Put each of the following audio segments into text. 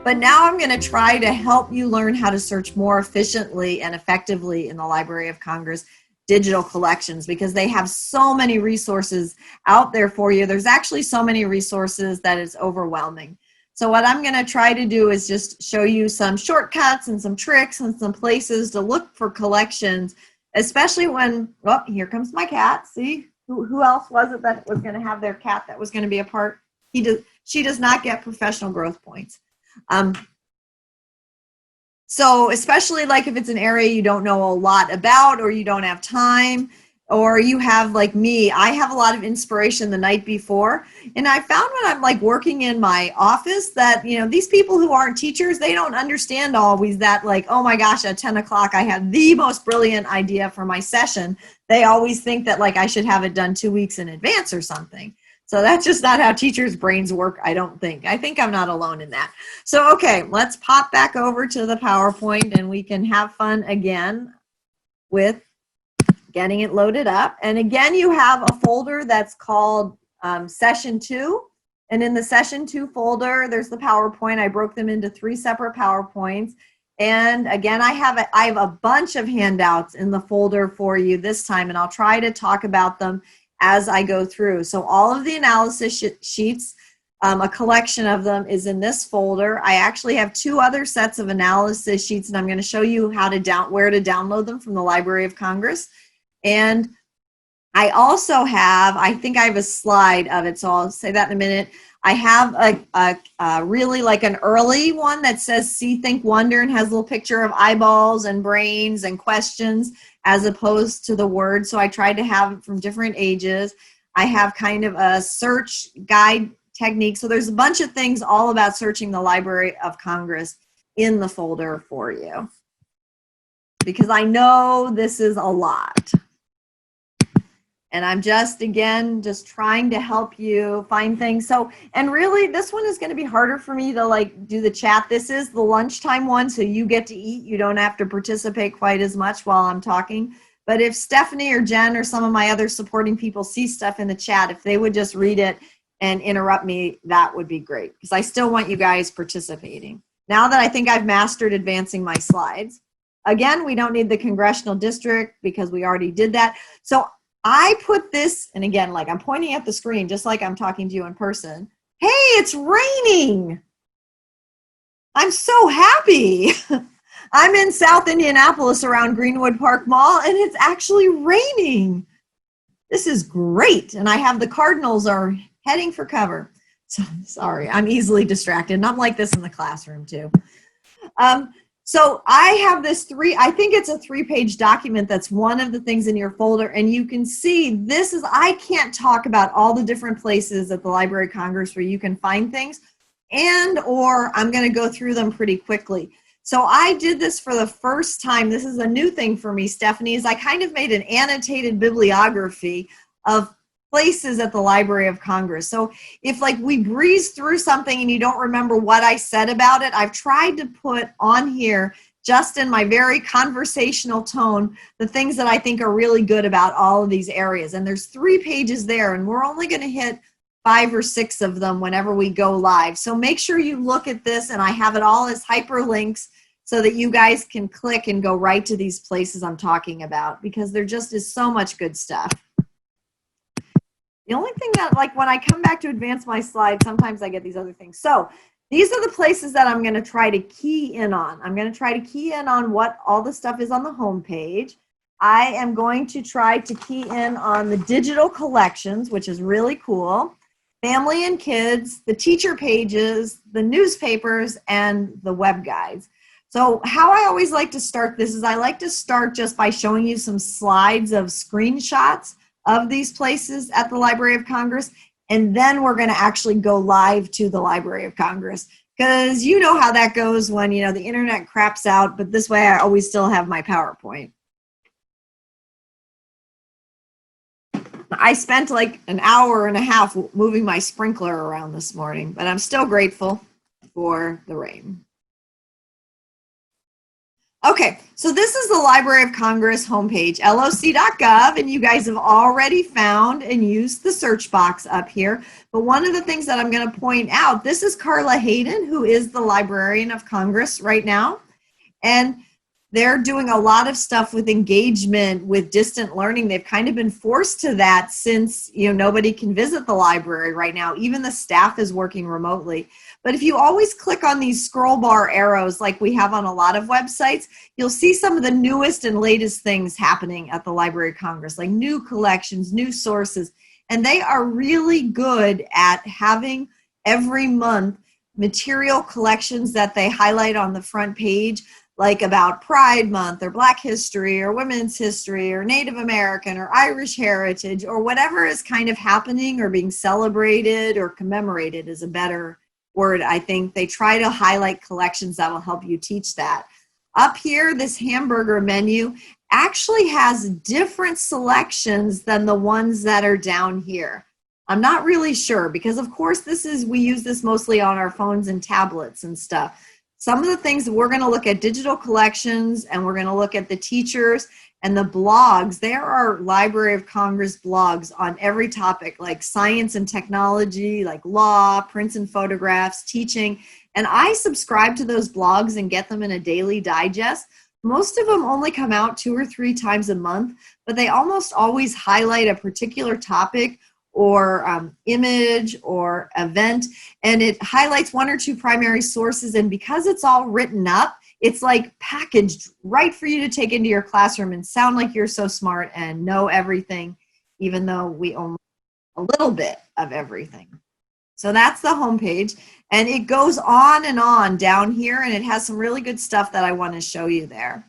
But now I'm going to try to help you learn how to search more efficiently and effectively in the Library of Congress digital collections, because they have so many resources out there for you. There's actually so many resources that it's overwhelming. So what I'm going to try to do is just show you some shortcuts and some tricks and some places to look for collections, especially when, oh, here comes my cat. See, who else was it that was going to have their cat that was going to be a part? She does not get professional growth points. So especially like if it's an area you don't know a lot about, or you don't have time, or you have, like me, I have a lot of inspiration the night before. And I found when I'm like working in my office that, you know, these people who aren't teachers, they don't understand always that, like, oh my gosh, at 10 o'clock, I had the most brilliant idea for my session. They always think that like I should have it done 2 weeks in advance or something. So that's just not how teachers' brains work, I don't think. I think I'm not alone in that. So, okay, let's pop back over to the PowerPoint and we can have fun again with getting it loaded up. And again, you have a folder that's called Session 2. And in the Session 2 folder, there's the PowerPoint. I broke them into 3 separate PowerPoints. And again, I have a bunch of handouts in the folder for you this time, and I'll try to talk about them as I go through. So all of the analysis sheets, a collection of them, is in this folder. I actually have 2 other sets of analysis sheets, and I'm going to show you how to where to download them from the Library of Congress. And I also have, I think I have a slide of it, so I'll say that in a minute. I have a really like an early one that says See, Think, Wonder, and has a little picture of eyeballs and brains and questions as opposed to the words. So I tried to have it from different ages. I have kind of a search guide technique. So there's a bunch of things all about searching the Library of Congress in the folder for you, because I know this is a lot. And I'm just, again, just trying to help you find things. So, and really this one is going to be harder for me to like do the chat. This is the lunchtime one, so you get to eat. You don't have to participate quite as much while I'm talking. But if Stephanie or Jen or some of my other supporting people see stuff in the chat, if they would just read it and interrupt me, that would be great, because I still want you guys participating. Now that I think I've mastered advancing my slides. Again, we don't need the congressional district because we already did that. So I put this, and again, like I'm pointing at the screen just like I'm talking to you in person. Hey, it's raining. I'm so happy. I'm in South Indianapolis around Greenwood Park Mall, and it's actually raining. This is great. And I have the Cardinals are heading for cover. So sorry, I'm easily distracted. And I'm like this in the classroom too. So I have this I think it's a 3-page document that's one of the things in your folder, and you can see this is, I can't talk about all the different places at the Library of Congress where you can find things, or I'm going to go through them pretty quickly. So I did this for the first time. This is a new thing for me, Stephanie, is I kind of made an annotated bibliography of places at the Library of Congress. So if like we breeze through something and you don't remember what I said about it, I've tried to put on here, just in my very conversational tone, the things that I think are really good about all of these areas. And there's 3 pages there, and we're only going to hit 5 or 6 of them whenever we go live. So make sure you look at this, and I have it all as hyperlinks so that you guys can click and go right to these places I'm talking about, because there just is so much good stuff. The only thing that, like, when I come back to advance my slides, sometimes I get these other things. So these are the places that I'm going to try to key in on. I'm going to try to key in on what all the stuff is on the home page. I am going to try to key in on the digital collections, which is really cool, family and kids, the teacher pages, the newspapers, and the web guides. So how I always like to start this is I like to start just by showing you some slides of screenshots of these places at the Library of Congress, and then we're going to actually go live to the Library of Congress, because you know how that goes when, you know, the internet craps out, but this way I always still have my PowerPoint. I spent like an hour and a half moving my sprinkler around this morning, but I'm still grateful for the rain. Okay, so this is the Library of Congress homepage, loc.gov, and you guys have already found and used the search box up here. But one of the things that I'm going to point out, this is Carla Hayden, who is the Librarian of Congress right now. And they're doing a lot of stuff with engagement, with distant learning. They've kind of been forced to that since, nobody can visit the library right now. Even the staff is working remotely. But if you always click on these scroll bar arrows like we have on a lot of websites, you'll see some of the newest and latest things happening at the Library of Congress, like new collections, new sources. And they are really good at having every month material collections that they highlight on the front page, like about Pride Month or Black History or Women's History or Native American or Irish Heritage or whatever is kind of happening or being celebrated or commemorated is a better word, I think. They try to highlight collections that will help you teach that. Up here, this hamburger menu actually has different selections than the ones that are down here. I'm not really sure because, of course, we use this mostly on our phones and tablets and stuff. Some of the things we're going to look at digital collections, and we're going to look at the teachers and the blogs. There are Library of Congress blogs on every topic, like science and technology, like law, prints and photographs, teaching. And I subscribe to those blogs and get them in a daily digest. Most of them only come out 2 or 3 times a month, but they almost always highlight a particular topic or image or event, and it highlights 1 or 2 primary sources. And because it's all written up, it's like packaged right for you to take into your classroom and sound like you're so smart and know everything, even though we only know a little bit of everything. So that's the homepage, and it goes on and on down here, and it has some really good stuff that I want to show you there.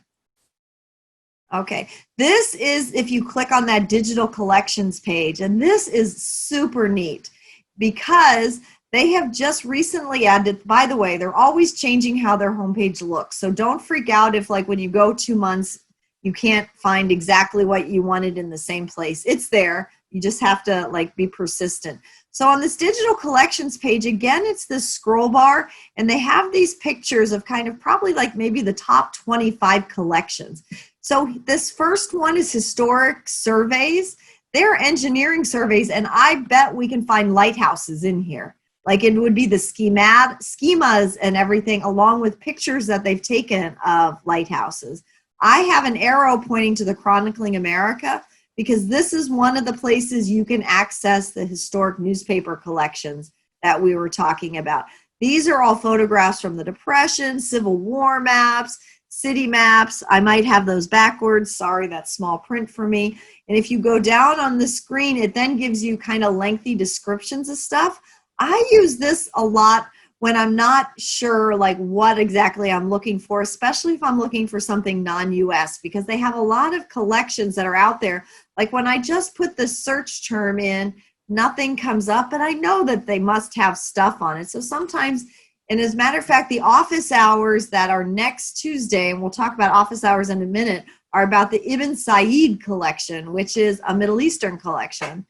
Okay, this is if you click on that digital collections page, and this is super neat because they have just recently added, by the way, they're always changing how their homepage looks. So don't freak out if, like, when you go 2 months, you can't find exactly what you wanted in the same place. It's there. You just have to, like, be persistent. So on this digital collections page, again, it's this scroll bar, and they have these pictures of kind of probably like maybe the top 25 collections. So this first one is historic surveys. They're engineering surveys, and I bet we can find lighthouses in here. Like it would be the schemas and everything, along with pictures that they've taken of lighthouses. I have an arrow pointing to the Chronicling America because this is one of the places you can access the historic newspaper collections that we were talking about. These are all photographs from the Depression, Civil War maps, city maps. I might have those backwards. Sorry, that's small print for me. And if you go down on the screen, it then gives you kind of lengthy descriptions of stuff. I use this a lot when I'm not sure like what exactly I'm looking for, especially if I'm looking for something non-US, because they have a lot of collections that are out there. Like when I just put the search term in, nothing comes up, but I know that they must have stuff on it. So sometimes, and as a matter of fact, the office hours that are next Tuesday, and we'll talk about office hours in a minute, are about the Ibn Said collection, which is a Middle Eastern collection.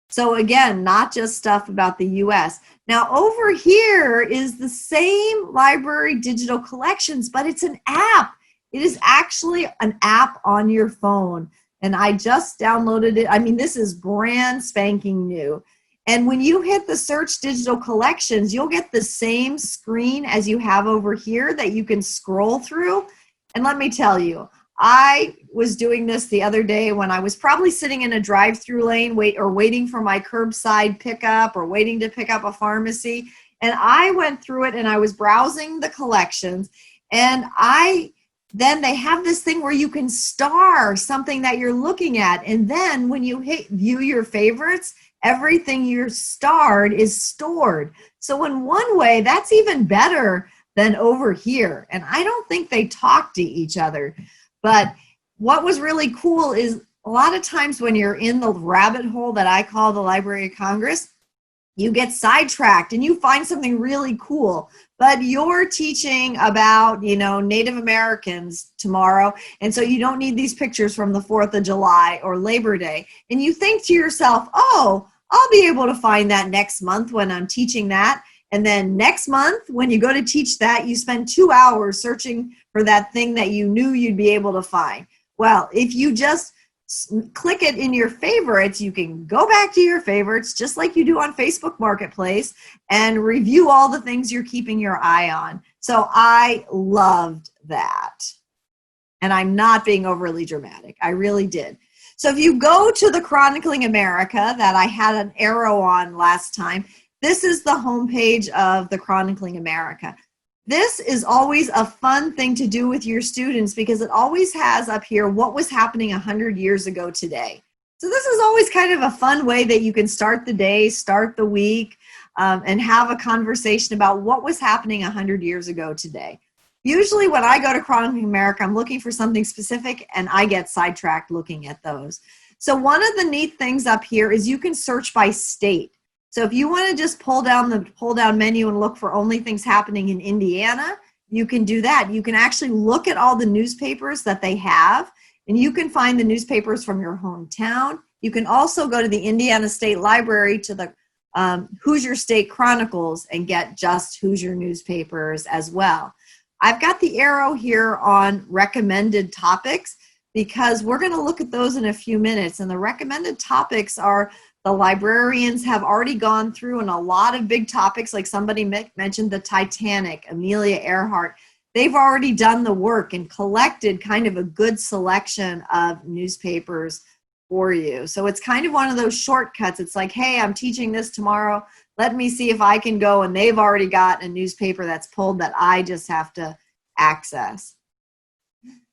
So again, not just stuff about the US. Now over here is the same library digital collections, but it's an app. It is actually an app on your phone. And I just downloaded it. I mean, this is brand spanking new. And when you hit the search digital collections, you'll get the same screen as you have over here that you can scroll through. And let me tell you, I was doing this the other day when I was probably sitting in a drive-through lane waiting for my curbside pickup or waiting to pick up a pharmacy. And I went through it and I was browsing the collections, and then they have this thing where you can star something that you're looking at. And then when you hit view your favorites, everything you're starred is stored. So in one way, that's even better than over here. And I don't think they talk to each other. But what was really cool is a lot of times when you're in the rabbit hole that I call the Library of Congress, you get sidetracked and you find something really cool, but you're teaching about, Native Americans tomorrow. And so you don't need these pictures from the 4th of July or Labor Day. And you think to yourself, oh, I'll be able to find that next month when I'm teaching that. And then next month, when you go to teach that, you spend 2 hours searching for that thing that you knew you'd be able to find. Well, if you just click it in your favorites, you can go back to your favorites just like you do on Facebook Marketplace and review all the things you're keeping your eye on. So I loved that. And I'm not being overly dramatic. I really did. So if you go to the Chronicling America that I had an arrow on last time, this is the homepage of the Chronicling America. This is always a fun thing to do with your students because it always has up here what was happening 100 years ago today. So this is always kind of a fun way that you can start the day, start the week, and have a conversation about what was happening 100 years ago today. Usually when I go to Chronicling America, I'm looking for something specific and I get sidetracked looking at those. So one of the neat things up here is you can search by state. So if you want to just pull down the pull-down menu and look for only things happening in Indiana, you can do that. You can actually look at all the newspapers that they have, and you can find the newspapers from your hometown. You can also go to the Indiana State Library to the Hoosier State Chronicles and get just Hoosier newspapers as well. I've got the arrow here on recommended topics because we're going to look at those in a few minutes, and the recommended topics are the librarians have already gone through and a lot of big topics, like somebody mentioned the Titanic, Amelia Earhart. They've already done the work and collected kind of a good selection of newspapers for you. So it's kind of one of those shortcuts. It's like, hey, I'm teaching this tomorrow. Let me see if I can go, and they've already got a newspaper that's pulled that I just have to access.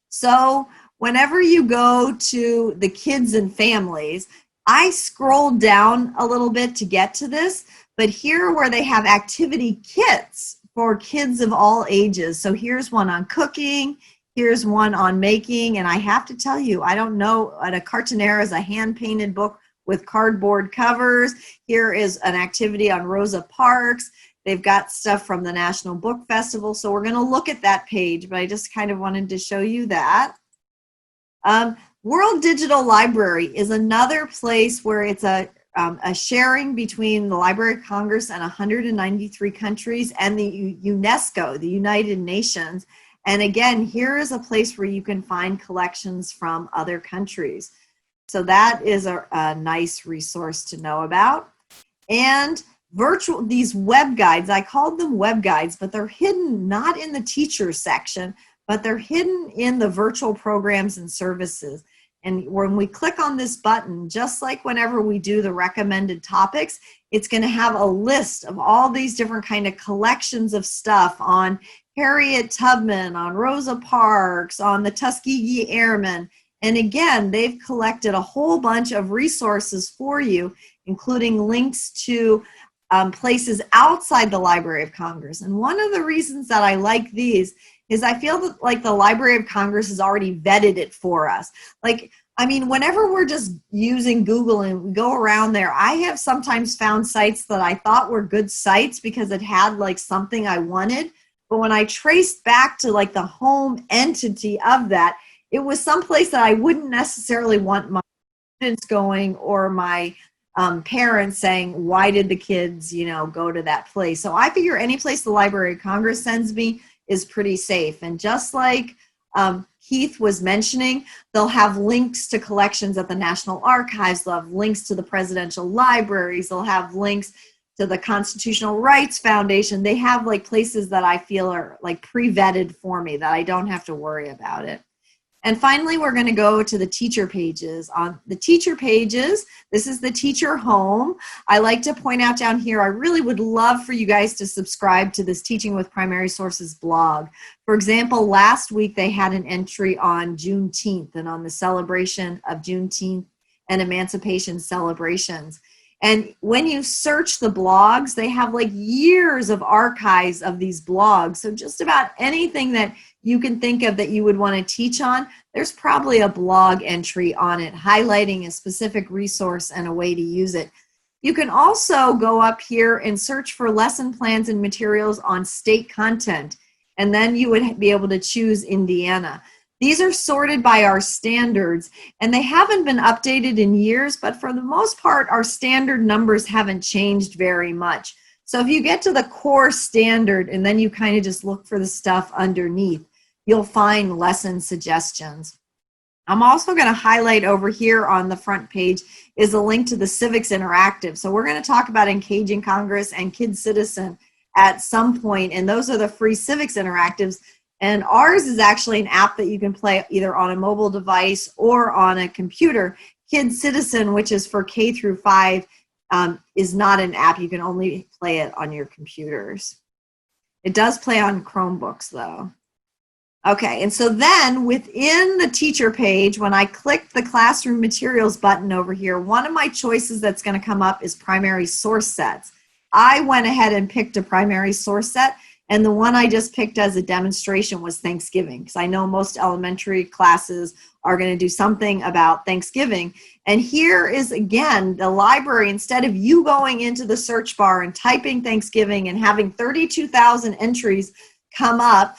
So whenever you go to the kids and families, I scrolled down a little bit to get to this, but here where they have activity kits for kids of all ages. So here's one on cooking, here's one on making, and I have to tell you, I don't know, a Cartonera is a hand-painted book with cardboard covers. Here is an activity on Rosa Parks. They've got stuff from the National Book Festival, so we're going to look at that page, but I just kind of wanted to show you that. World Digital Library is another place where it's a sharing between the Library of Congress and 193 countries and the UNESCO, the United Nations. And again, here is a place where you can find collections from other countries. So that is a nice resource to know about. And these web guides, I called them web guides, but they're hidden not in the teacher section, but they're hidden in the virtual programs and services. And when we click on this button, just like whenever we do the recommended topics, it's going to have a list of all these different kind of collections of stuff on Harriet Tubman, on Rosa Parks, on the Tuskegee Airmen. And again, they've collected a whole bunch of resources for you, including links to places outside the Library of Congress. And one of the reasons that I like these is I feel that like the Library of Congress has already vetted it for us. Like, I mean, whenever we're just using Google and we go around there, I have sometimes found sites that I thought were good sites because it had like something I wanted. But when I traced back to like the home entity of that, it was someplace that I wouldn't necessarily want my students going or my parents saying, why did the kids, go to that place? So I figure any place the Library of Congress sends me is pretty safe. And just like Keith was mentioning, they'll have links to collections at the National Archives, they'll have links to the presidential libraries, they'll have links to the Constitutional Rights Foundation. They have like places that I feel are like pre-vetted for me that I don't have to worry about it. And finally, we're going to go to the teacher pages. On the teacher pages, this is the teacher home. I like to point out down here, I really would love for you guys to subscribe to this Teaching with Primary Sources blog. For example, last week they had an entry on Juneteenth and on the celebration of Juneteenth and emancipation celebrations. And when you search the blogs, they have like years of archives of these blogs. So just about anything that you can think of that you would want to teach on, there's probably a blog entry on it highlighting a specific resource and a way to use it. You can also go up here and search for lesson plans and materials on state content, and then you would be able to choose Indiana. These are sorted by our standards, and they haven't been updated in years, but for the most part, our standard numbers haven't changed very much. So if you get to the core standard and then you kind of just look for the stuff underneath, you'll find lesson suggestions. I'm also going to highlight over here on the front page is a link to the Civics Interactive. So we're going to talk about Engaging Congress and Kid Citizen at some point, and those are the free Civics Interactives. And ours is actually an app that you can play either on a mobile device or on a computer. Kid Citizen, which is for K through 5, is not an app. You can only play it on your computers. It does play on Chromebooks, though. Okay, and so then within the teacher page, when I click the classroom materials button over here, one of my choices that's going to come up is primary source sets. I went ahead and picked a primary source set, and the one I just picked as a demonstration was Thanksgiving, because I know most elementary classes are going to do something about Thanksgiving. And here is, again, the library. Instead of you going into the search bar and typing Thanksgiving and having 32,000 entries come up,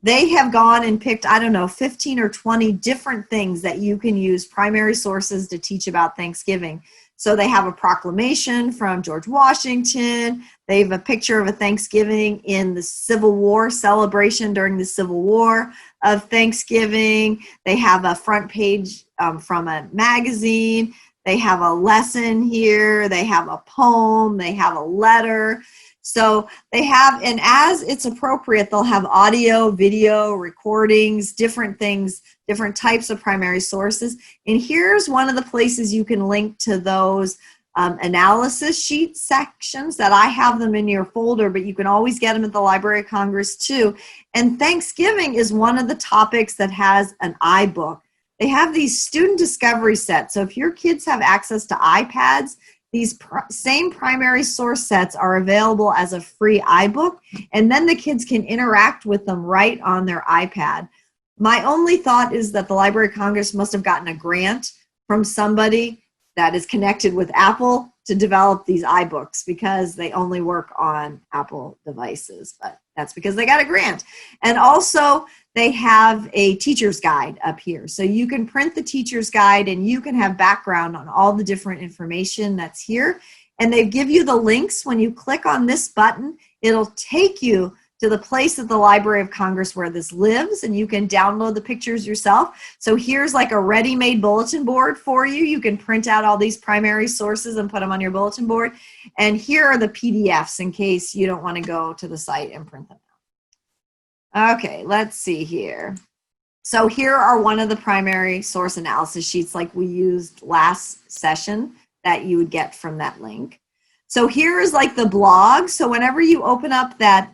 they have gone and picked, I don't know, 15 or 20 different things that you can use primary sources to teach about Thanksgiving. So they have a proclamation from George Washington. They have a picture of a Thanksgiving in the Civil War celebration during the Civil War of Thanksgiving. They have a front page from a magazine. They have a lesson here. They have a poem. They have a letter. So they have, and as it's appropriate, they'll have audio, video, recordings, different things, different types of primary sources. And here's one of the places you can link to those analysis sheet sections that I have them in your folder, but you can always get them at the Library of Congress too. And Thanksgiving is one of the topics that has an iBook. They have these student discovery sets. So if your kids have access to iPads, these same primary source sets are available as a free iBook, and then the kids can interact with them right on their iPad. My only thought is that the Library of Congress must have gotten a grant from somebody that is connected with Apple to develop these iBooks, because they only work on Apple devices, but that's because they got a grant. And also they have a teacher's guide up here. So you can print the teacher's guide and you can have background on all the different information that's here. And they give you the links. When you click on this button, it'll take you to the place at the Library of Congress where this lives, and you can download the pictures yourself. So here's like a ready-made bulletin board for you. You can print out all these primary sources and put them on your bulletin board. And here are the PDFs in case you don't want to go to the site and print them out. Okay, let's see here. So here are one of the primary source analysis sheets like we used last session that you would get from that link. So here is like the blog. So whenever you open up that,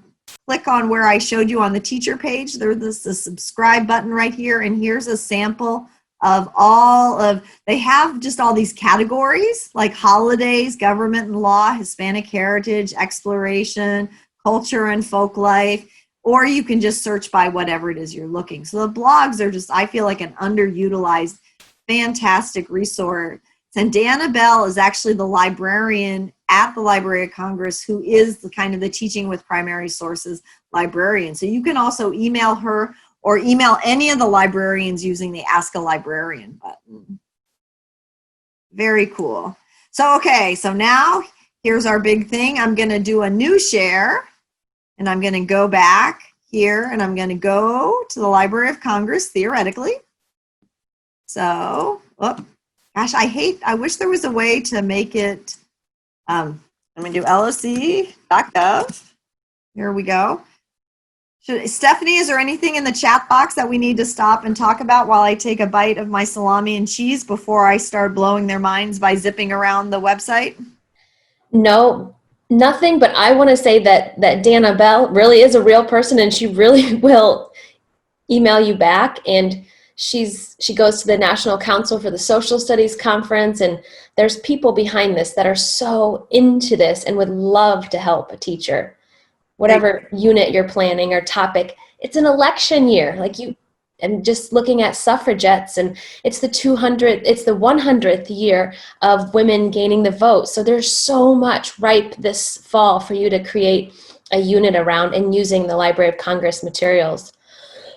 click on where I showed you on the teacher page, there's the subscribe button right here, and here's a sample of all of, they have just all these categories like holidays, government and law, Hispanic heritage, exploration, culture and folk life, or you can just search by whatever it is you're looking. So the blogs are just, I feel like, an underutilized, fantastic resource. And Dana Bell is actually the librarian at the Library of Congress who is the kind of the teaching with primary sources librarian. So you can also email her or email any of the librarians using the Ask a Librarian button. Very cool. So, okay, so now here's our big thing. I'm going to do a new share, and I'm going to go back here, and I'm going to go to the Library of Congress, theoretically. So, gosh, I wish there was a way to make it, I'm going to do loc.gov. Here we go. Stephanie, is there anything in the chat box that we need to stop and talk about while I take a bite of my salami and cheese before I start blowing their minds by zipping around the website? No, nothing, but I want to say that Dana Bell really is a real person, and she really will email you back. And she goes to the National Council for the Social Studies Conference, and there's people behind this that are so into this and would love to help a teacher. Whatever unit you're planning or topic, it's an election year. Like and just looking at suffragettes, and it's the 100th year of women gaining the vote. So there's so much ripe this fall for you to create a unit around and using the Library of Congress materials.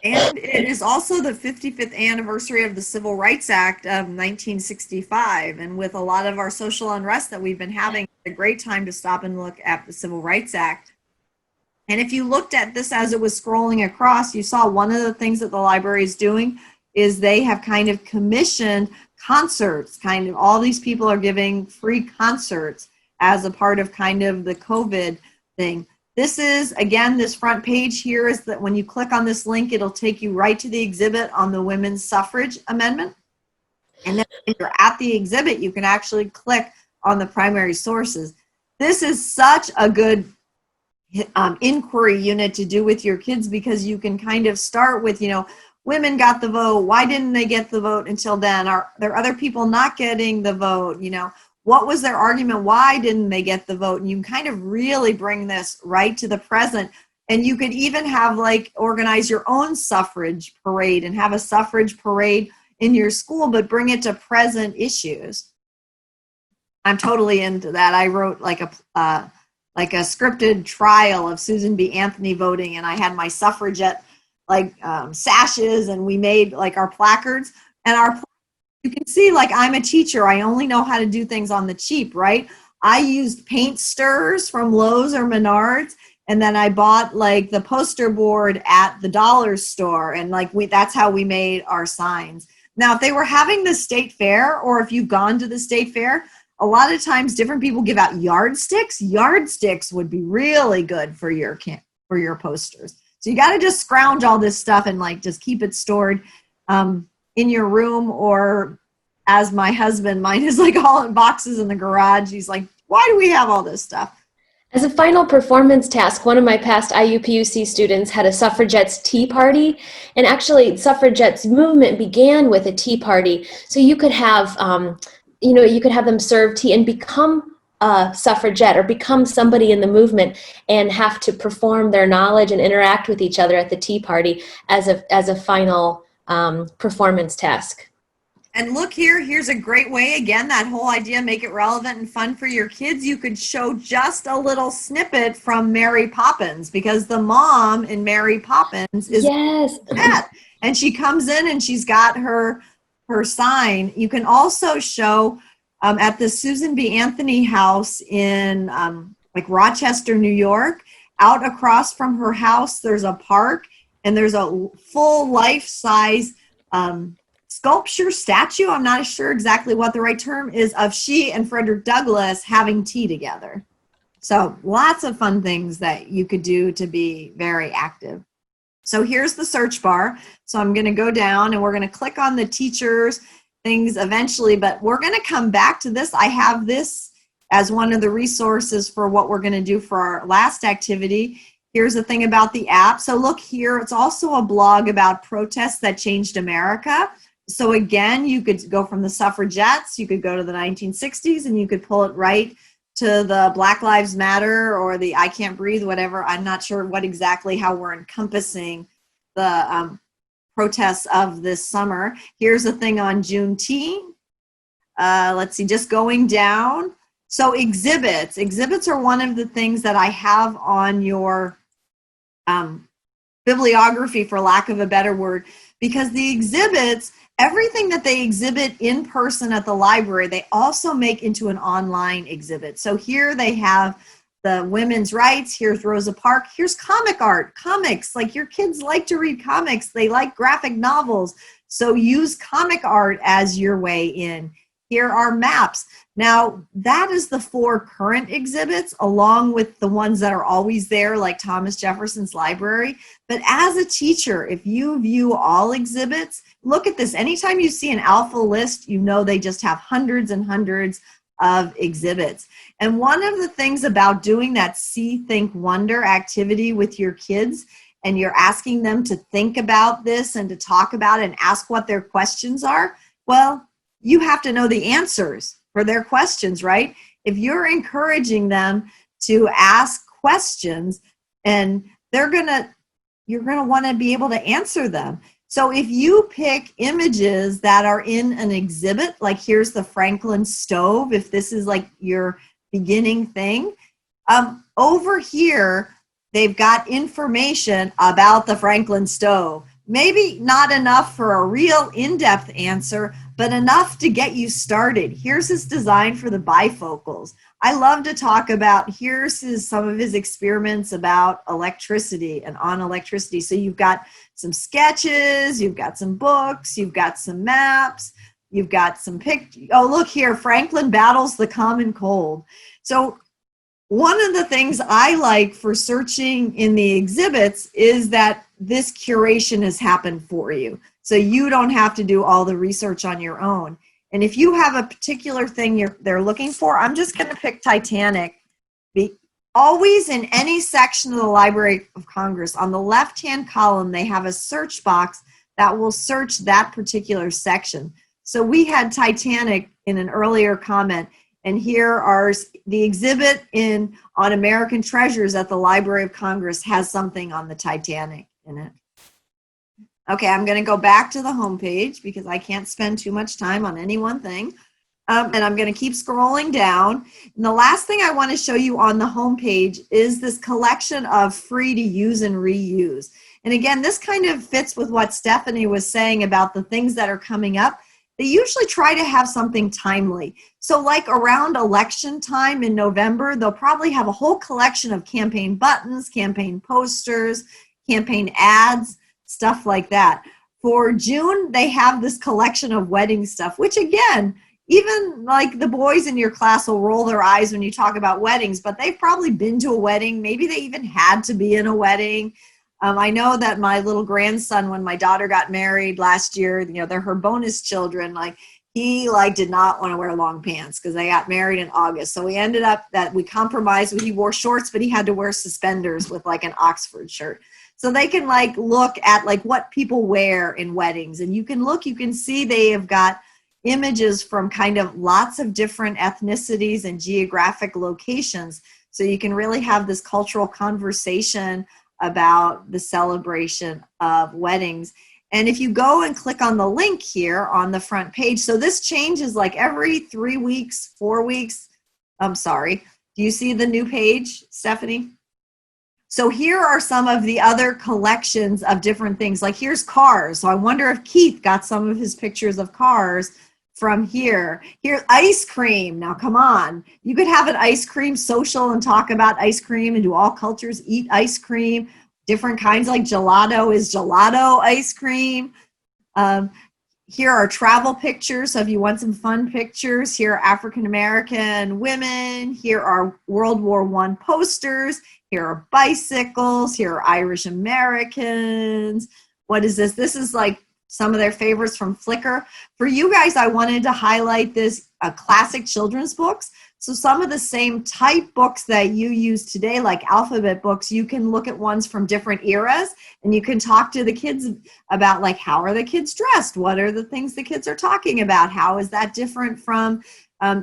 And it is also the 55th anniversary of the Civil Rights Act of 1965. And with a lot of our social unrest that we've been having, it's a great time to stop and look at the Civil Rights Act. And if you looked at this as it was scrolling across, you saw one of the things that the library is doing is they have kind of commissioned concerts. Kind of all these people are giving free concerts as a part of kind of the COVID thing. This is, again, this front page here is that when you click on this link, it'll take you right to the exhibit on the women's suffrage amendment. And then when you're at the exhibit, you can actually click on the primary sources. This is such a good inquiry unit to do with your kids, because you can kind of start with, women got the vote. Why didn't they get the vote until then? Are there other people not getting the vote? What was their argument? Why didn't they get the vote? And you can kind of really bring this right to the present. And you could even have organize your own suffrage parade and have a suffrage parade in your school, but bring it to present issues. I'm totally into that. I wrote like a scripted trial of Susan B. Anthony voting, and I had my suffragette sashes, and we made our placards. And you can see, I'm a teacher. I only know how to do things on the cheap, right? I used paint stirrers from Lowe's or Menards, and then I bought the poster board at the dollar store, and that's how we made our signs. Now, if they were having the state fair, or if you've gone to the state fair, a lot of times different people give out yardsticks. Yardsticks would be really good for your posters. So you got to just scrounge all this stuff and just keep it stored in your room, or as my husband, mine is all in boxes in the garage. He's like, why do we have all this stuff? As a final performance task, one of my past IUPUC students had a suffragettes tea party, and actually suffragettes movement began with a tea party. So you could have, you could have them serve tea and become a suffragette or become somebody in the movement and have to perform their knowledge and interact with each other at the tea party as a final performance task. And look here, here's a great way, again, that whole idea, make it relevant and fun for your kids. You could show just a little snippet from Mary Poppins, because the mom in Mary Poppins is that. And she comes in and she's got her sign. You can also show at the Susan B. Anthony house in Rochester, New York, out across from her house, there's a park, and there's a full life-size sculpture statue, I'm not sure exactly what the right term is, of she and Frederick Douglass having tea together. So lots of fun things that you could do to be very active. So here's the search bar. So I'm going to go down and we're going to click on the teachers things eventually, but we're going to come back to this. I have this as one of the resources for what we're going to do for our last activity. Here's the thing about the app. So look here, it's also a blog about protests that changed America. So again, you could go from the suffragettes, you could go to the 1960s, and you could pull it right to the Black Lives Matter or the I Can't Breathe, whatever. I'm not sure what exactly how we're encompassing the protests of this summer. Here's the thing on Juneteenth. Let's see, just going down. So exhibits. Exhibits are one of the things that I have on your bibliography, for lack of a better word, because the exhibits, everything that they exhibit in person at the library, they also make into an online exhibit. So here they have the women's rights. Here's Rosa Parks. Here's comic art, comics. Your kids like to read comics. They like graphic novels. So use comic art as your way in. Here are maps. Now, that is the 4 current exhibits, along with the ones that are always there, like Thomas Jefferson's library. But as a teacher, if you view all exhibits, look at this. Anytime you see an alpha list, you know they just have hundreds and hundreds of exhibits. And one of the things about doing that See, Think, Wonder activity with your kids, and you're asking them to think about this and to talk about it and ask what their questions are, well, you have to know the answers for their questions, right? If you're encouraging them to ask questions, and you're gonna want to be able to answer them. So if you pick images that are in an exhibit, like here's the Franklin stove, if this is your beginning thing, over here, they've got information about the Franklin stove. Maybe not enough for a real in-depth answer, but enough to get you started. Here's his design for the bifocals. I love to talk about, some of his experiments about electricity and on electricity. So you've got some sketches, you've got some books, you've got some maps, you've got some oh, look here, Franklin battles the common cold. So one of the things I like for searching in the exhibits is that this curation has happened for you. So you don't have to do all the research on your own. And if you have a particular thing they're looking for, I'm just going to pick Titanic. Always in any section of the Library of Congress, on the left-hand column, they have a search box that will search that particular section. So we had Titanic in an earlier comment, and here are the exhibit on American Treasures at the Library of Congress has something on the Titanic in it. Okay, I'm going to go back to the home page because I can't spend too much time on any one thing. And I'm going to keep scrolling down. And the last thing I want to show you on the home page is this collection of free to use and reuse. And again, this kind of fits with what Stephanie was saying about the things that are coming up. They usually try to have something timely. So like around election time in November, they'll probably have a whole collection of campaign buttons, campaign posters, campaign ads, stuff like that. For June, they have this collection of wedding stuff, which again, even like the boys in your class will roll their eyes when you talk about weddings, but they've probably been to a wedding. Maybe they even had to be in a wedding. I know that my little grandson, when my daughter got married last year, they're her bonus children, he did not want to wear long pants because they got married in August. So we ended up that we compromised. He wore shorts, but he had to wear suspenders with an Oxford shirt. So they can look at what people wear in weddings, and you can see they have got images from kind of lots of different ethnicities and geographic locations. So you can really have this cultural conversation about the celebration of weddings. And if you go and click on the link here on the front page, so this changes every 3 weeks, 4 weeks. I'm sorry. Do you see the new page, Stephanie? So here are some of the other collections of different things. Here's cars. So I wonder if Keith got some of his pictures of cars from here. Here's ice cream. Now, come on. You could have an ice cream social and talk about ice cream, and do all cultures eat ice cream? Different kinds, like gelato. Is gelato ice cream? Here are travel pictures. So if you want some fun pictures, here are African-American women. Here are World War I posters. Here are bicycles. Here are Irish Americans. What is this? This is some of their favorites from Flickr. For you guys, I wanted to highlight this classic children's books. So some of the same type books that you use today, like alphabet books, you can look at ones from different eras, and you can talk to the kids about how are the kids dressed? What are the things the kids are talking about? How is that different from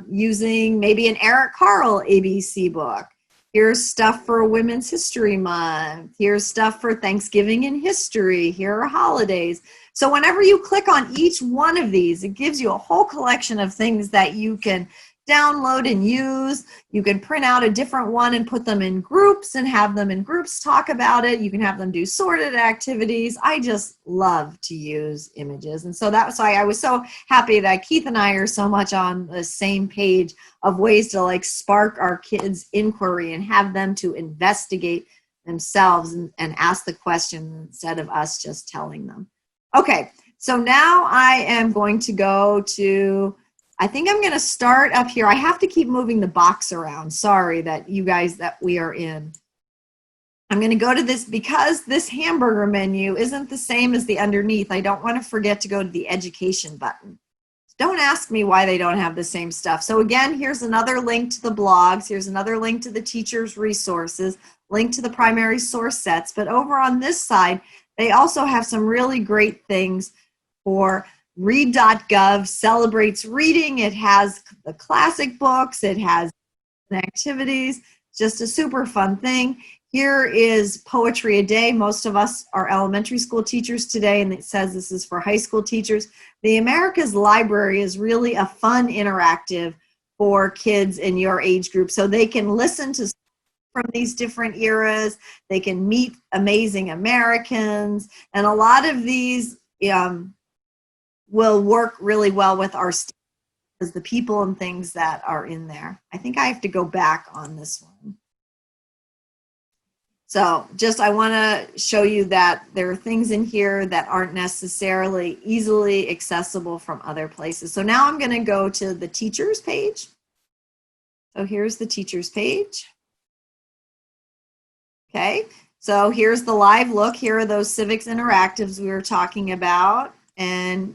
using maybe an Eric Carle ABC book? Here's stuff for Women's History Month. Here's stuff for Thanksgiving in history. Here are holidays. So whenever you click on each one of these, it gives you a whole collection of things that you can download and use. You can print out a different one and put them in groups and have them in groups talk about it. You can have them do sorted activities. I just love to use images. And so that's why I was so happy that Keith and I are so much on the same page of ways to spark our kids' inquiry and have them to investigate themselves and ask the question instead of us just telling them. Okay, so now I am going to go to, I think I'm going to start up here. I have to keep moving the box around. Sorry that you guys that we are in. I'm going to go to this because this hamburger menu isn't the same as the underneath. I don't want to forget to go to the education button. Don't ask me why they don't have the same stuff. So again, here's another link to the blogs. Here's another link to the teacher's resources, link to the primary source sets. But over on this side, they also have some really great things for read.gov celebrates reading. It has the classic books. It has activities. Just a super fun thing. Here is Poetry a Day. Most of us are elementary school teachers today, and it says this is for high school teachers. The America's Library is really a fun interactive for kids in your age group, so they can listen to from these different eras. They can meet amazing Americans, and a lot of these will work really well with our as the people and things that are in there. I think I have to go back on this one. So just, I want to show you that there are things in here that aren't necessarily easily accessible from other places. So now I'm going to go to the teachers page. So here's the teachers page. Okay, so here's the live look. Here are those Civics Interactives we were talking about. And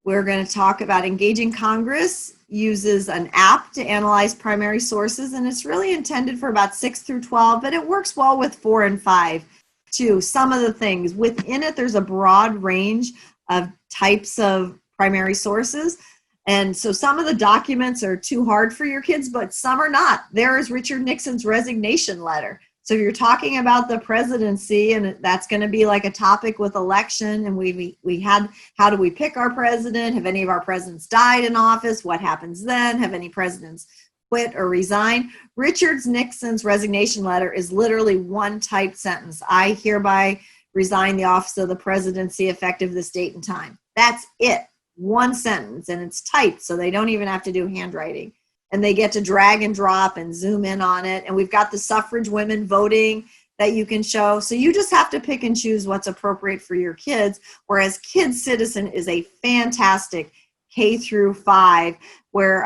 we're going to talk about Engaging Congress uses an app to analyze primary sources, and it's really intended for about 6 through 12, but it works well with 4 and 5 too. Some of the things within it, there's a broad range of types of primary sources. And so some of the documents are too hard for your kids, but some are not. There is Richard Nixon's resignation letter. So if you're talking about the presidency, and that's going to be like a topic with election, and we had, how do we pick our president? Have any of our presidents died in office? What happens then? Have any presidents quit or resign? Richard Nixon's resignation letter is literally one typed sentence. I hereby resign the office of the presidency effective this date and time. That's it. One sentence, and it's typed, so they don't even have to do handwriting. And they get to drag and drop and zoom in on it. And we've got the suffrage women voting that you can show. So you just have to pick and choose what's appropriate for your kids. Whereas Kid Citizen is a fantastic K through 5, where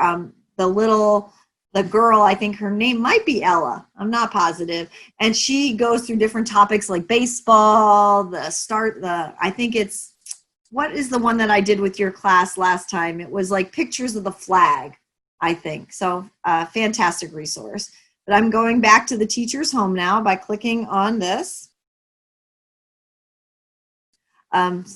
the girl, I think her name might be Ella, I'm not positive, and she goes through different topics like baseball, I think it's, what is the one that I did with your class last time? It was like pictures of the flag, I think. So fantastic resource. But I'm going back to the teacher's home now by clicking on this. And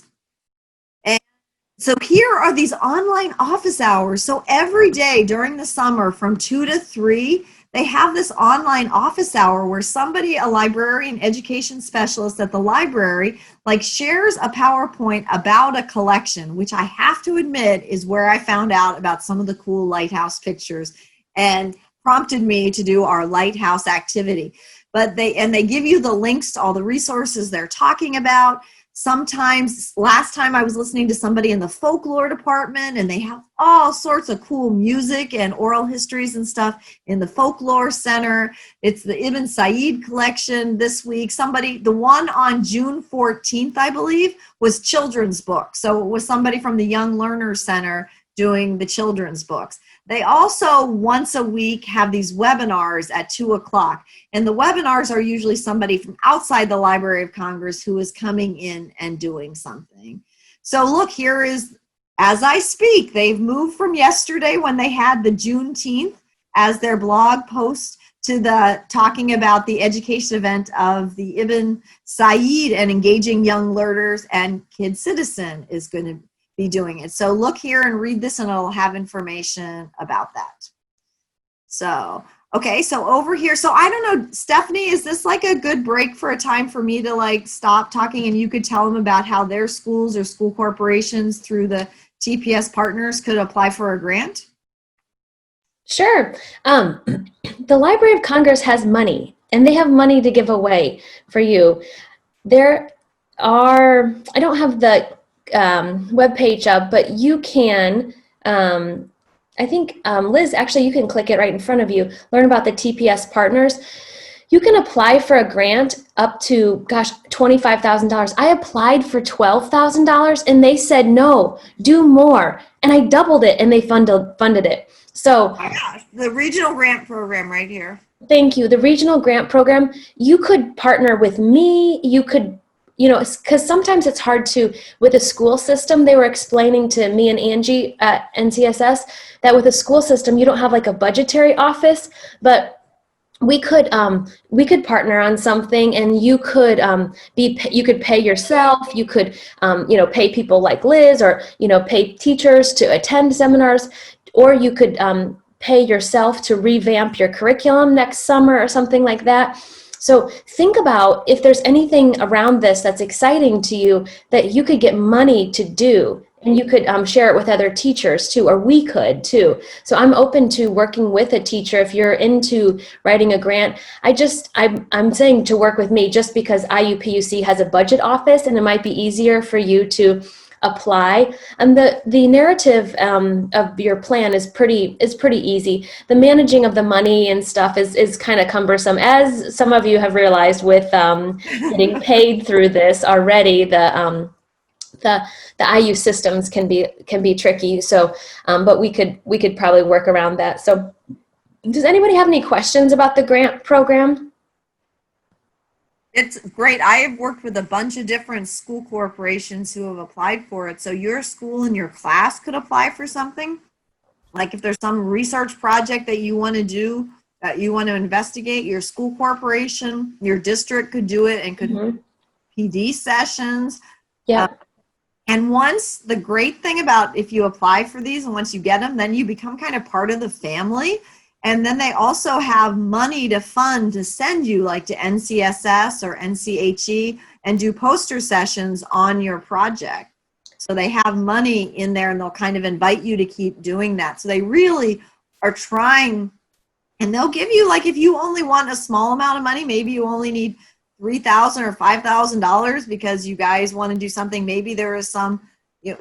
so here are these online office hours. So every day during the summer from 2 to 3, they have this online office hour where somebody, a librarian education specialist at the library, like shares a PowerPoint about a collection, which I have to admit is where I found out about some of the cool lighthouse pictures and prompted me to do our lighthouse activity. But they give you the links to all the resources they're talking about. Sometimes, last time I was listening to somebody in the folklore department, and they have all sorts of cool music and oral histories and stuff in the folklore center. It's the Ibn Said collection this week. The one on June 14th, I believe, was children's books. So it was somebody from the Young Learners Center doing the children's books. They also, once a week, have these webinars at 2 o'clock. And the webinars are usually somebody from outside the Library of Congress who is coming in and doing something. So look, here is, as I speak, they've moved from yesterday when they had the Juneteenth as their blog post to the talking about the education event of the Ibn Said and Engaging Young Learners, and Kid Citizen is going to be doing it. So look here and read this, and it'll have information about that. So, okay, so over here, so I don't know, Stephanie, is this like a good break for a time for me to like stop talking and you could tell them about how their schools or school corporations through the TPS partners could apply for a grant? Sure. The Library of Congress has money, and they have money to give away for you. There are, I don't have the webpage up, but you can, I think, Liz, actually, you can click it right in front of you, learn about the TPS partners. You can apply for a grant up to, gosh, $25,000. I applied for $12,000 and they said, no, do more. And I doubled it and they funded it. So, Oh my gosh, the regional grant program right here. Thank you. The regional grant program, you could partner with me. You could, because sometimes it's hard to, with a school system, they were explaining to me and Angie at NCSS that with a school system, you don't have like a budgetary office, but we could partner on something, and you could you could pay yourself. You could pay people like Liz, or pay teachers to attend seminars, or you could pay yourself to revamp your curriculum next summer or something like that. So think about if there's anything around this that's exciting to you that you could get money to do, and you could share it with other teachers too, or we could too. So I'm open to working with a teacher if you're into writing a grant. I'm saying to work with me just because IUPUC has a budget office, and it might be easier for you to apply. And the narrative of your plan is pretty easy. The managing of the money and stuff is kind of cumbersome, as some of you have realized with getting paid through this already. The IU systems can be tricky. So, but we could probably work around that. So, does anybody have any questions about the grant program? It's great. I have worked with a bunch of different school corporations who have applied for it. So your school and your class could apply for something. Like if there's some research project that you want to do, that you want to investigate, your school corporation, your district could do it and could PD sessions. Yeah. And once, the great thing about if you apply for these and once you get them, then you become kind of part of the family. And then they also have money to fund to send you like to NCSS or NCHE and do poster sessions on your project. So they have money in there and they'll kind of invite you to keep doing that. So they really are trying, and they'll give you, like, if you only want a small amount of money, maybe you only need $3,000 or $5,000 because you guys want to do something. Maybe there is some,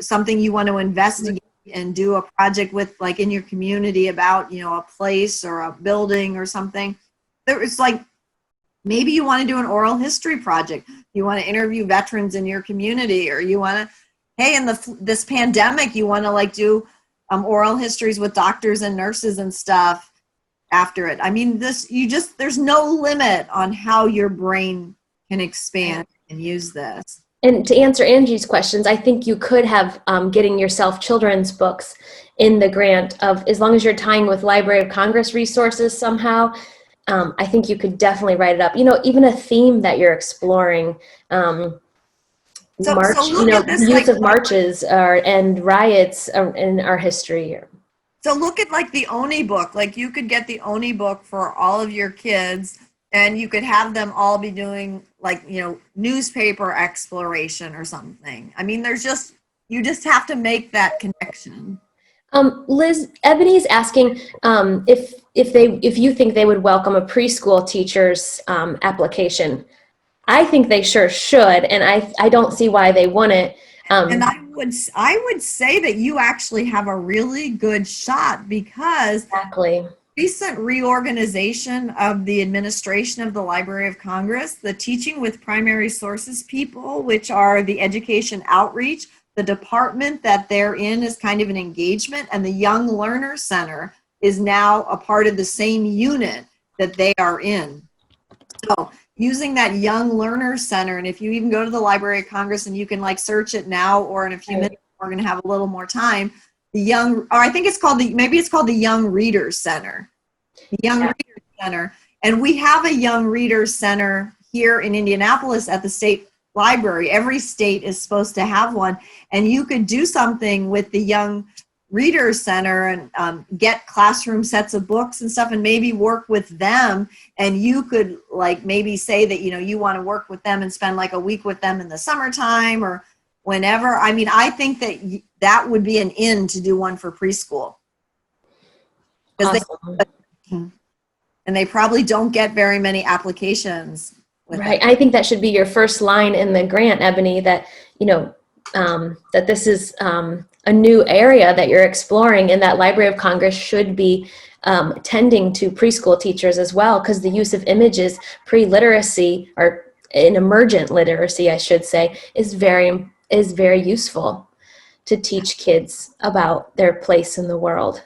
something you want to investigate and do a project with, like in your community about, a place or a building or something. It's like, maybe you want to do an oral history project. You want to interview veterans in your community, or you want to, hey, in this pandemic, you want to like do oral histories with doctors and nurses and stuff after it. I mean, there's no limit on how your brain can expand and use this. And to answer Angie's questions, I think you could have getting yourself children's books in the grant of, as long as you're tying with Library of Congress resources somehow. I think you could definitely write it up. Even a theme that you're exploring. Use of marches and riots in our history. So look at like the Oni book. Like you could get the Oni book for all of your kids, and you could have them all be doing like, newspaper exploration or something. I mean, you just have to make that connection. Liz, Ebony's asking if you think they would welcome a preschool teacher's application. I think they sure should, and I don't see why they wouldn't. And I would say that you actually have a really good shot, because exactly. Recent reorganization of the administration of the Library of Congress, the teaching with primary sources people, which are the education outreach, the department that they're in is kind of an engagement, and the Young Learner Center is now a part of the same unit that they are in. So using that Young Learner Center, and if you even go to the Library of Congress and you can like search it now, or in a few minutes, we're going to have a little more time. I think it's called the Young Readers Center. The Young Readers Center. And we have a Young Readers Center here in Indianapolis at the state library. Every state is supposed to have one. And you could do something with the Young Readers Center and get classroom sets of books and stuff, and maybe work with them. And you could like maybe say that, you want to work with them and spend like a week with them in the summertime or whenever. I mean, I think that would be an in to do one for preschool. Awesome. And they probably don't get very many applications. Right. I think that should be your first line in the grant, Ebony, that, that this is a new area that you're exploring, and that Library of Congress should be tending to preschool teachers as well, because the use of images pre-literacy, or in emergent literacy, I should say, is very useful to teach kids about their place in the world.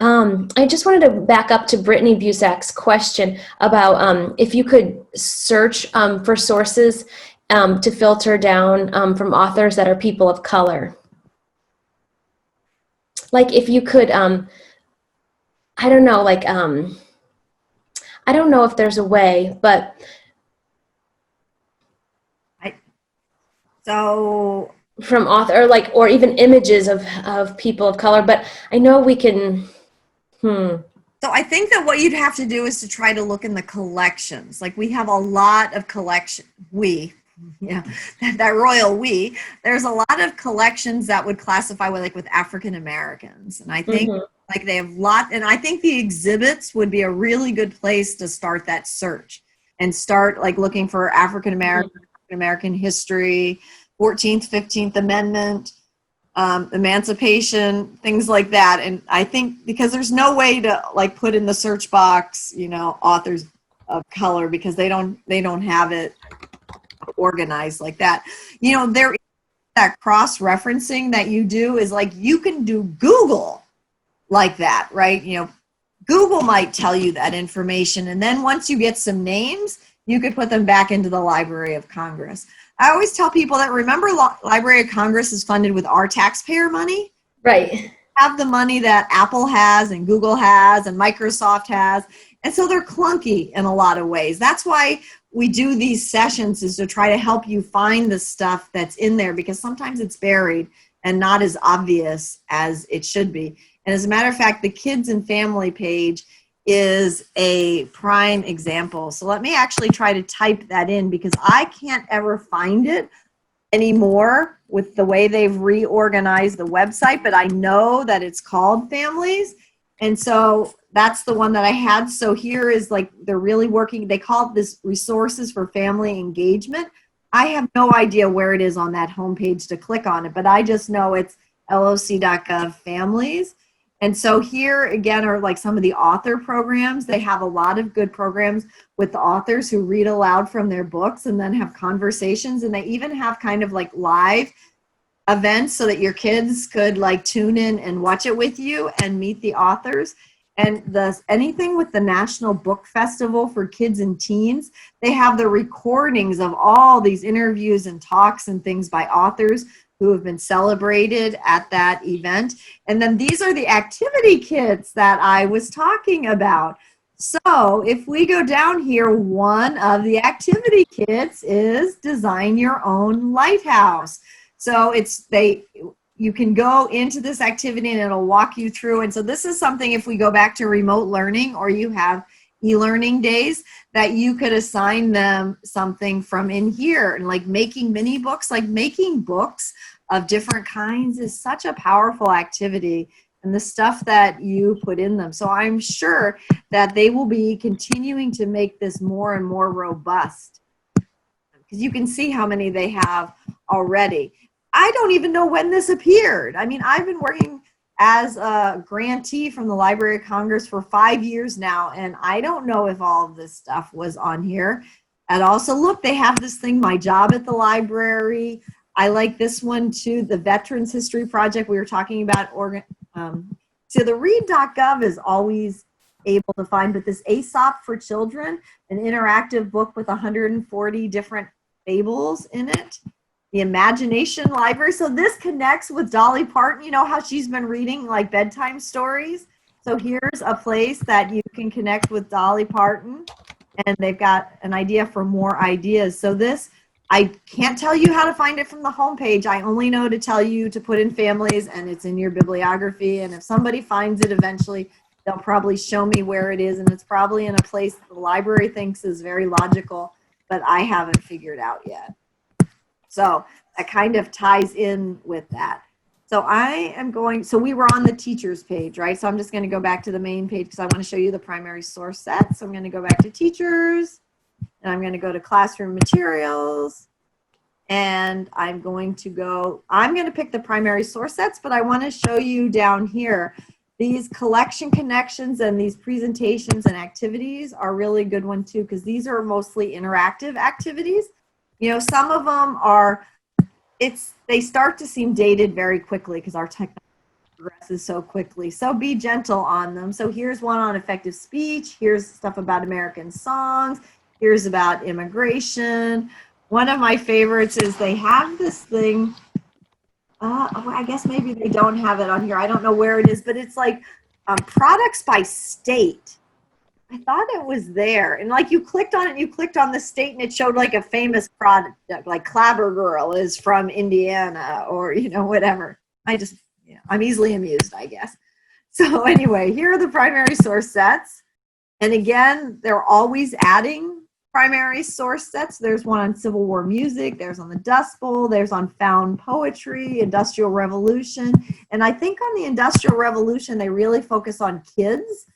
I just wanted to back up to Brittany Busak's question about if you could search for sources to filter down from authors that are people of color. Like if you could, I don't know, like, I don't know if there's a way, but. From author, or even images of people of color, but I know we can, So I think that what you'd have to do is to try to look in the collections. Like we have a lot of that royal we. There's a lot of collections that would classify with African Americans, and I think like they have and I think the exhibits would be a really good place to start that search and start like looking for African American history, 14th, 15th Amendment, emancipation, things like that. And I think because there's no way to like put in the search box, you know, authors of color, because they don't have it organized like that. You know, there is that cross-referencing that you do is like, you can do Google like that, right? You know, Google might tell you that information. And then once you get some names, you could put them back into the Library of Congress. I always tell people that, remember, Library of Congress is funded with our taxpayer money. Right. Have the money that Apple has and Google has and Microsoft has. And so they're clunky in a lot of ways. That's why we do these sessions, is to try to help you find the stuff that's in there, because sometimes it's buried and not as obvious as it should be. And as a matter of fact, the kids and family page is a prime example. So let me actually try to type that in, because I can't ever find it anymore with the way they've reorganized the website, but I know that it's called Families. And so that's the one that I had. So here is like, they're really working, they call it this Resources for Family Engagement. I have no idea where it is on that homepage to click on it, but I just know it's loc.gov Families. And so here again are like some of the author programs. They have a lot of good programs with the authors who read aloud from their books and then have conversations. And they even have kind of like live events so that your kids could like tune in and watch it with you and meet the authors. And anything with the National Book Festival for kids and teens, they have the recordings of all these interviews and talks and things by authors who have been celebrated at that event. And then these are the activity kits that I was talking about. So if we go down here, one of the activity kits is Design Your Own Lighthouse. So you can go into this activity and it'll walk you through. And so this is something, if we go back to remote learning or you have e-learning days, that you could assign them something from in here. And like making mini books, like making books of different kinds is such a powerful activity, and the stuff that you put in them. So I'm sure that they will be continuing to make this more and more robust, because you can see how many they have already. I don't even know when this appeared. I mean, I've been working as a grantee from the Library of Congress for 5 years now, and I don't know if all of this stuff was on here at all. So look, they have this thing, My Job at the Library. I like this one too, the Veterans History Project we were talking about. So the read.gov is always able to find, but this Aesop for Children, an interactive book with 140 different fables in it. The Imagination Library. So this connects with Dolly Parton. You know how she's been reading like bedtime stories? So here's a place that you can connect with Dolly Parton, and they've got an idea for more ideas. So this, I can't tell you how to find it from the homepage. I only know to tell you to put in Families, and it's in your bibliography. And if somebody finds it eventually, they'll probably show me where it is. And it's probably in a place the library thinks is very logical, but I haven't figured out yet. So that kind of ties in with that. So so we were on the teachers page, right? So I'm just going to go back to the main page because I want to show you the primary source set. So I'm going to go back to teachers, and I'm going to go to classroom materials, and I'm going to pick the primary source sets, but I want to show you down here, these collection connections and these presentations and activities are really good one too, because these are mostly interactive activities. You know, some of them they start to seem dated very quickly because our technology progresses so quickly. So be gentle on them. So here's one on effective speech. Here's stuff about American songs. Here's about immigration. One of my favorites is they have this thing. I guess maybe they don't have it on here. I don't know where it is, but it's like products by state. I thought it was there. And like you clicked on it, you clicked on the state, and it showed like a famous product, like Clabber Girl is from Indiana, or, you know, whatever. I'm easily amused, I guess. So anyway, here are the primary source sets. And again, they're always adding primary source sets. There's one on Civil War music. There's on the Dust Bowl. There's on found poetry, Industrial Revolution. And I think on the Industrial Revolution, they really focus on kids.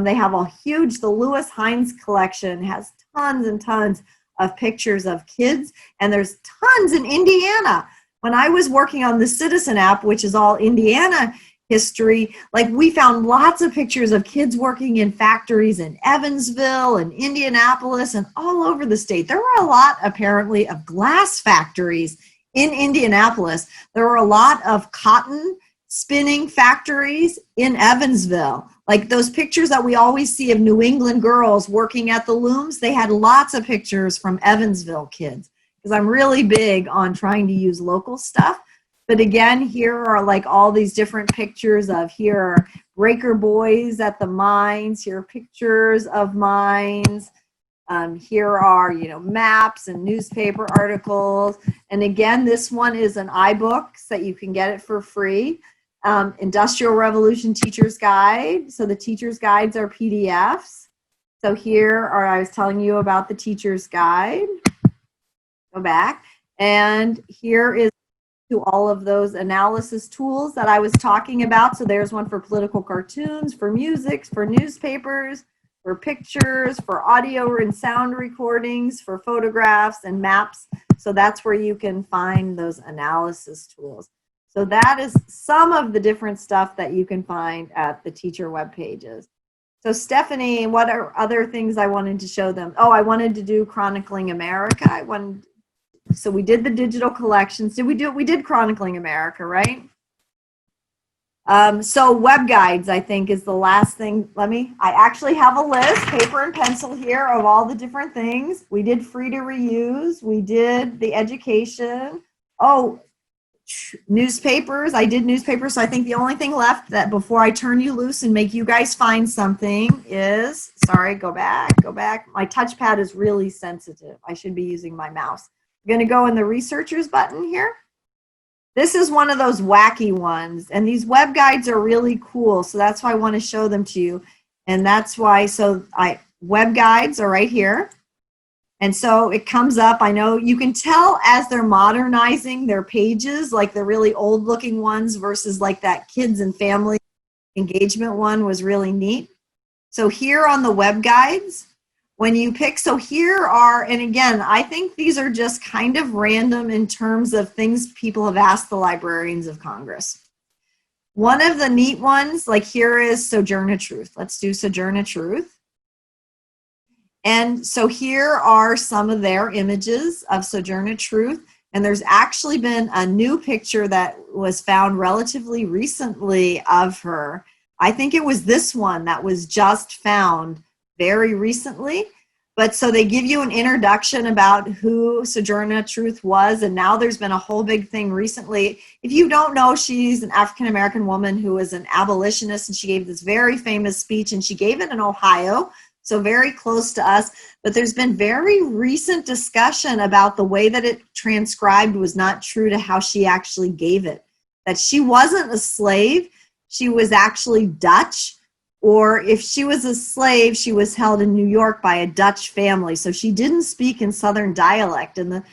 They have the Lewis Hines collection has tons and tons of pictures of kids, and there's tons in Indiana. When I was working on the Citizen app, which is all Indiana history, like we found lots of pictures of kids working in factories in Evansville and Indianapolis and all over the state. There were a lot, apparently, of glass factories in Indianapolis. There were a lot of cotton spinning factories in Evansville. Like those pictures that we always see of New England girls working at the looms, they had lots of pictures from Evansville kids, because I'm really big on trying to use local stuff. But again, here are like all these different pictures of, here are breaker boys at the mines, here are pictures of mines. Here are, maps and newspaper articles. And again, this one is an iBook, so that you can get it for free. Industrial Revolution Teacher's Guide. So the teacher's guides are PDFs. So here are, I was telling you about the teacher's guide. Go back. And here is to all of those analysis tools that I was talking about. So there's one for political cartoons, for music, for newspapers, for pictures, for audio and sound recordings, for photographs and maps. So that's where you can find those analysis tools. So that is some of the different stuff that you can find at the teacher web pages. So Stephanie, what are other things I wanted to show them? Oh, I wanted to do Chronicling America. So we did the digital collections. We did Chronicling America, right? So web guides, I think, is the last thing. I actually have a list, paper and pencil here, of all the different things. We did free to reuse. We did the education. Oh, newspapers. I did newspapers. So I think the only thing left that before I turn you loose and make you guys find something is, sorry, go back. My touchpad is really sensitive. I should be using my mouse. I'm going to go in the researchers button here. This is one of those wacky ones, and these web guides are really cool, so that's why I want to show them to you. And that's why, web guides are right here. And so it comes up, I know you can tell as they're modernizing their pages, like the really old looking ones versus like that kids and family engagement one was really neat. So here on the web guides, when you pick, so here are, and again, I think these are just kind of random in terms of things people have asked the librarians of Congress. One of the neat ones, like here is Sojourner Truth. Let's do Sojourner Truth. And so here are some of their images of Sojourner Truth. And there's actually been a new picture that was found relatively recently of her. I think it was this one that was just found very recently. But so they give you an introduction about who Sojourner Truth was, and now there's been a whole big thing recently. If you don't know, she's an African-American woman who was an abolitionist, and she gave this very famous speech, and she gave it in Ohio, so very close to us. But there's been very recent discussion about the way that it transcribed was not true to how she actually gave it, that she wasn't a slave, she was actually Dutch. Or if she was a slave, she was held in New York by a Dutch family. So she didn't speak in Southern dialect. And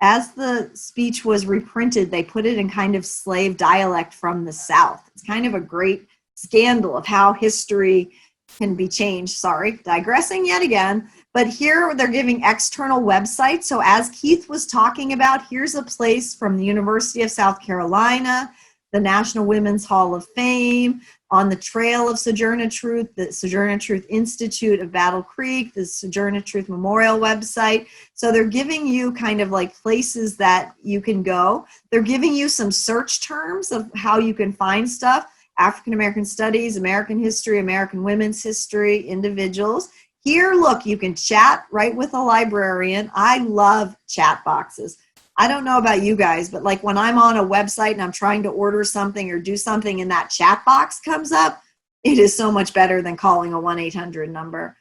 as the speech was reprinted, they put it in kind of slave dialect from the South. It's kind of a great scandal of how history can be changed. Sorry, digressing yet again. But here they're giving external websites. So as Keith was talking about, here's a place from the University of South Carolina, the National Women's Hall of Fame, on the trail of Sojourner Truth, the Sojourner Truth Institute of Battle Creek, the Sojourner Truth Memorial website. So they're giving you kind of like places that you can go. They're giving you some search terms of how you can find stuff. African American Studies, American History, American Women's History, individuals. Here, look, you can chat right with a librarian. I love chat boxes. I don't know about you guys, but like when I'm on a website and I'm trying to order something or do something and that chat box comes up, it is so much better than calling a 1-800 number.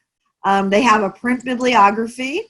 They have a print bibliography.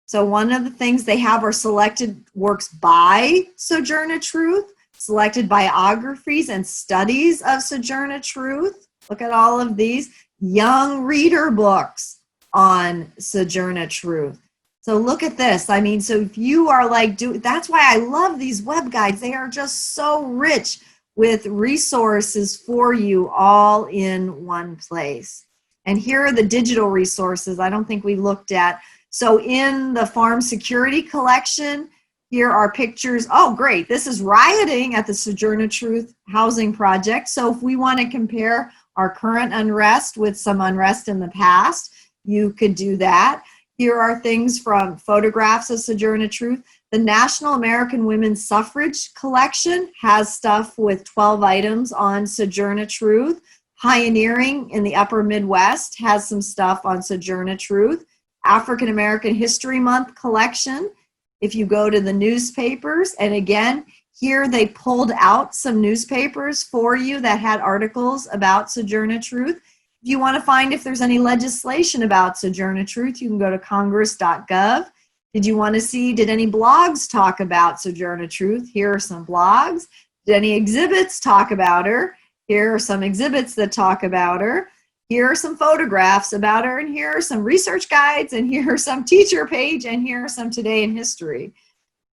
So one of the things they have are selected works by Sojourner Truth, selected biographies and studies of Sojourner Truth. Look at all of these young reader books on Sojourner Truth. So look at this. I mean, so if you are like, that's why I love these web guides. They are just so rich with resources for you all in one place. And here are the digital resources I don't think we looked at. So in the Farm Security Collection, here are pictures. Oh, great. This is rioting at the Sojourner Truth housing project. So if we want to compare our current unrest with some unrest in the past, you could do that. Here are things from photographs of Sojourner Truth. The National American Women's Suffrage Collection has stuff with 12 items on Sojourner Truth. Pioneering in the Upper Midwest has some stuff on Sojourner Truth. African American History Month collection. If you go to the newspapers, and again, here they pulled out some newspapers for you that had articles about Sojourner Truth. If you want to find if there's any legislation about Sojourner Truth, you can go to congress.gov. Did you want to see, did any blogs talk about Sojourner Truth? Here are some blogs. Did any exhibits talk about her? Here are some exhibits that talk about her. Here are some photographs about her, and here are some research guides, and here are some teacher page, and here are some today in history.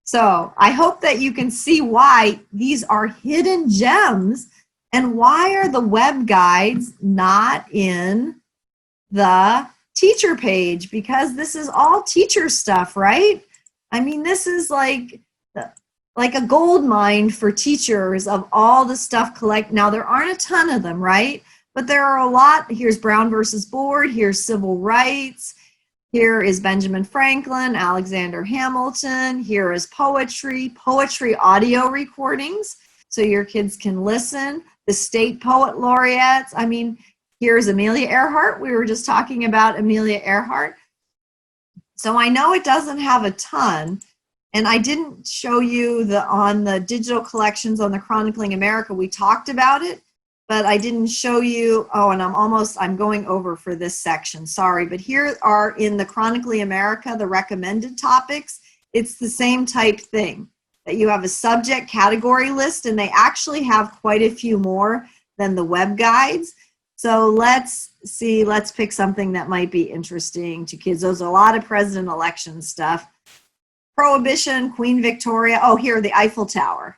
So I hope that you can see why these are hidden gems, and why are the web guides not in the teacher page, because this is all teacher stuff, right? I mean, this is like a gold mine for teachers of all the stuff collect. Now, there aren't a ton of them, right? But there are a lot. Here's Brown versus Board. Here's civil rights. Here is Benjamin Franklin, Alexander Hamilton. Here is poetry audio recordings, so your kids can listen. The state poet laureates. I mean, here's Amelia Earhart. We were just talking about Amelia Earhart. So I know it doesn't have a ton, and I didn't show you on the digital collections on the Chronicling America, we talked about it, but I didn't show you, and I'm going over for this section, sorry, but here are in the Chronicling America, the recommended topics. It's the same type thing, that you have a subject category list, and they actually have quite a few more than the web guides. So let's see, let's pick something that might be interesting to kids. There's a lot of president election stuff. Prohibition, Queen Victoria. Oh, here, the Eiffel Tower.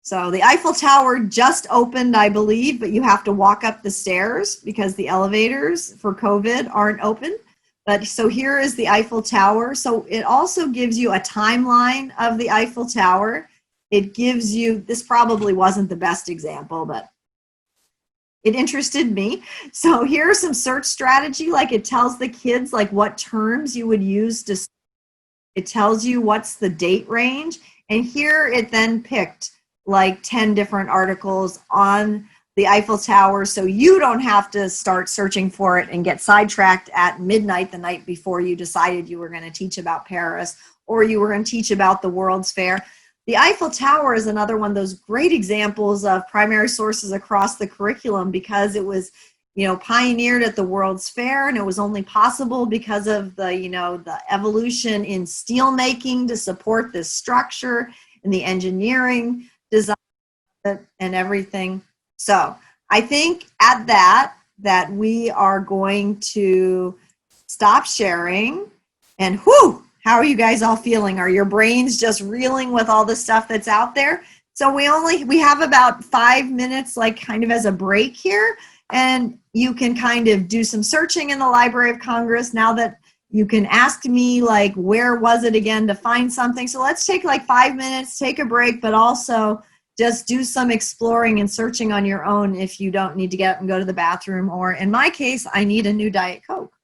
So the Eiffel Tower just opened, I believe, but you have to walk up the stairs because the elevators for COVID aren't open. But so here is the Eiffel Tower. So it also gives you a timeline of the Eiffel Tower. It gives you, this probably wasn't the best example, but it interested me. So here's some search strategy, like it tells the kids like what terms you would use to, it tells you what's the date range. And here it then picked like 10 different articles on the Eiffel Tower, so you don't have to start searching for it and get sidetracked at midnight the night before you decided you were going to teach about Paris or you were going to teach about the World's Fair. The Eiffel Tower is another one of those great examples of primary sources across the curriculum, because it was, pioneered at the World's Fair, and it was only possible because of the, the evolution in steel making to support this structure and the engineering design and everything. So I think at that we are going to stop sharing, and whew, how are you guys all feeling? Are your brains just reeling with all the stuff that's out there? So we have about 5 minutes, like kind of as a break here, and you can kind of do some searching in the Library of Congress now that you can ask me like, where was it again, to find something. So let's take like 5 minutes, take a break, but also just do some exploring and searching on your own if you don't need to get up and go to the bathroom, or in my case, I need a new Diet Coke.